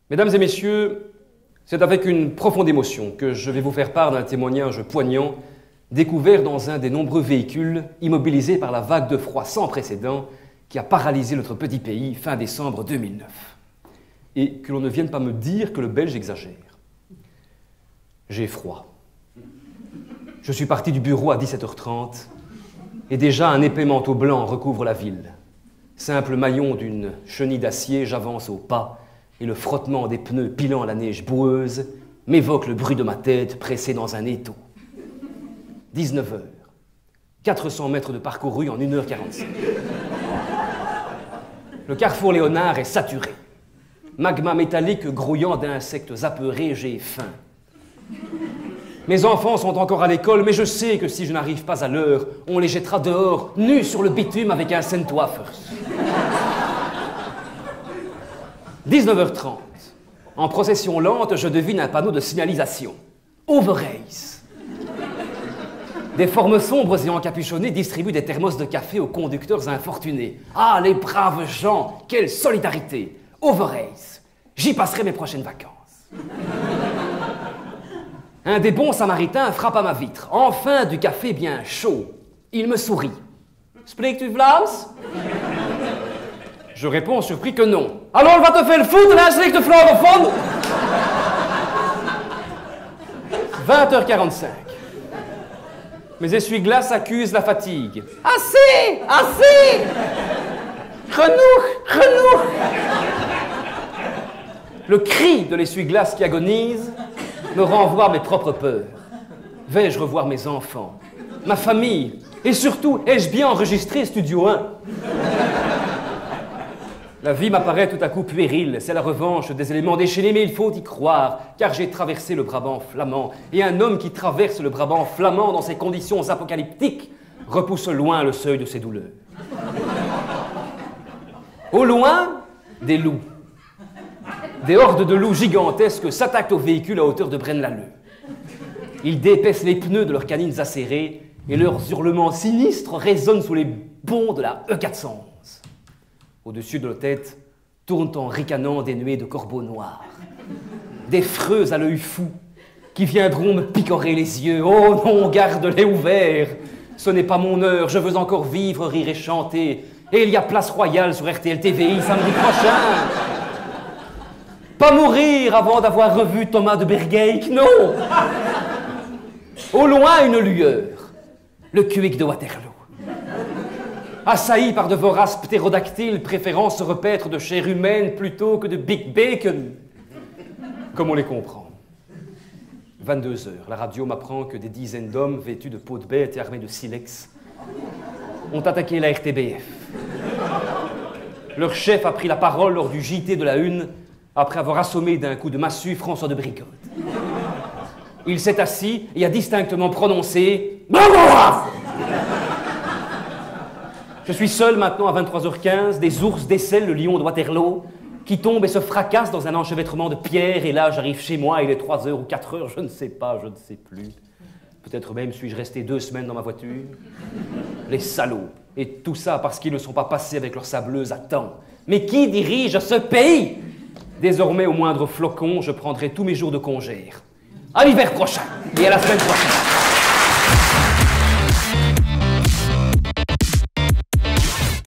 Mesdames et messieurs, c'est avec une profonde émotion que je vais vous faire part d'un témoignage poignant découvert dans un des nombreux véhicules immobilisés par la vague de froid sans précédent qui a paralysé notre petit pays fin décembre 2009. Et que l'on ne vienne pas me dire que le Belge exagère. J'ai froid. Je suis parti du bureau à 17h30 et déjà un épais manteau blanc recouvre la ville. Simple maillon d'une chenille d'acier, j'avance au pas et le frottement des pneus pilant la neige boueuse m'évoque le bruit de ma tête pressée dans un étau. 19h. 400 mètres de parcouru en 1h45. Le carrefour Léonard est saturé. Magma métallique grouillant d'insectes apeurés, j'ai faim. Mes enfants sont encore à l'école, mais je sais que si je n'arrive pas à l'heure, on les jettera dehors, nus sur le bitume avec un Sandwafers. 19h30. En procession lente, je devine un panneau de signalisation. Overace. Des formes sombres et encapuchonnées distribuent des thermos de café aux conducteurs infortunés. Ah, les braves gens, quelle solidarité! Overace. J'y passerai mes prochaines vacances. Un des bons samaritains frappe à ma vitre. Enfin, du café bien chaud. Il me sourit. Spreekt u Vlaams? Je réponds surpris que non. Alors, va te faire foutre, là, spreekt de francophone? 20h45. Mes essuie-glaces accusent la fatigue. Assez! Assez! Genoeg! Le cri de l'essuie-glace qui agonise me renvoie à mes propres peurs. Vais-je revoir mes enfants, ma famille, et surtout, ai-je bien enregistré Studio 1? La vie m'apparaît tout à coup puérile, c'est la revanche des éléments déchaînés, mais il faut y croire, car j'ai traversé le Brabant flamand, et un homme qui traverse le Brabant flamand dans ces conditions apocalyptiques repousse loin le seuil de ses douleurs. Au loin, des loups. Des hordes de loups gigantesques s'attaquent aux véhicules à hauteur de Braine-l'Alleud. Ils dépaissent les pneus de leurs canines acérées et leurs hurlements sinistres résonnent sous les bonds de la E411. Au-dessus de nos têtes tournent en ricanant des nuées de corbeaux noirs. Des freux à l'œil fou qui viendront me picorer les yeux. Oh non, garde-les ouverts. Ce n'est pas mon heure, je veux encore vivre, rire et chanter. Et il y a Place Royale sur RTL TVI samedi prochain. Pas mourir avant d'avoir revu Thomas de Bergeyck, non! Au loin, une lueur. Le Cuic de Waterloo. Assailli par de voraces ptérodactyles préférant se repaître de chair humaine plutôt que de Big Bacon. Comme on les comprend. 22h. La radio m'apprend que des dizaines d'hommes vêtus de peau de bête et armés de silex ont attaqué la RTBF. Leur chef a pris la parole lors du JT de la Une après avoir assommé d'un coup de massue François de Brigode. Il s'est assis et a distinctement prononcé « Bravo !» Je suis seul maintenant à 23h15, des ours décèlent le lion de Waterloo, qui tombe et se fracasse dans un enchevêtrement de pierres, et là j'arrive chez moi, il est 3h ou 4h, je ne sais pas, je ne sais plus. Peut-être même suis-je resté 2 semaines dans ma voiture. Les salauds. Et tout ça parce qu'ils ne sont pas passés avec leur sableuse à temps. Mais qui dirige ce pays? Désormais, au moindre flocon, je prendrai tous mes jours de congé. À l'hiver prochain et à la semaine prochaine.